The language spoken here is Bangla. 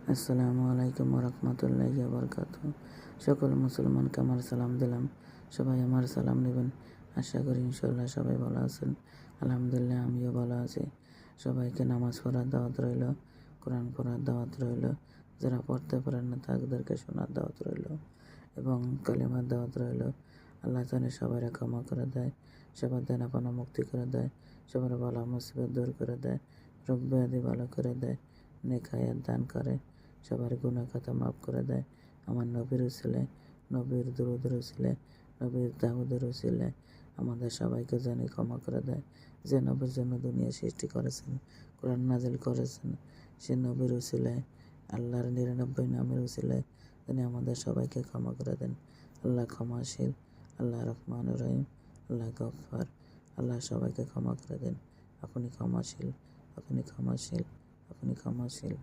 আসসালামু আলাইকুম রহমতুল্লাহি বারাকাতুহু। সকল মুসলমানকে আমার সালাম দিলাম। সবাই আমার সালাম নেবেন। আশা করি ইনশাল্লাহ সবাই ভালো আছেন। আলহামদুলিল্লাহ আমিও ভালো আছি। সবাইকে নামাজ পড়ার দাওয়াত রইল, কোরআন পড়ার দাওয়াত রইল, যারা পড়তে পারেন না তাদেরকে শোনার দাওয়াত রইল এবং কালিমার দাওয়াত রইল। আল্লাহ জানে সবাই ক্ষমা করে দেয়, সবার দেনাপানা মুক্তি করে দেয়, সবার বালা মুসিবত দূর করে দেয়, রোগ ব্যাধি ভালো করে দেয়, নেক হায়াত দান করে, সবার গুনাহ খাতা মাফ করে দেয়। আমার নবীর উসিলে, নবীর দুরূদের উসিলে, নবীর দাউদের উসিলে আমাদের সবাইকে জানি ক্ষমা করে দেয়। যে নবীর জন্য দুনিয়া সৃষ্টি করেছেন, কোরআন নাজিল করেছেন, সে নবীর উসিলায়, আল্লাহর 99 নামের উসিলায় তিনি আমাদের সবাইকে ক্ষমা করে দেন। আল্লাহ ক্ষমাশীল, আল্লাহ রহমানুর রহিম, আল্লাহ গফফার। আল্লাহ সবাইকে ক্ষমা করে দেন। আপনি ক্ষমাশীল, আপনি ক্ষমাশীল, আপনি ক্ষমাশীল।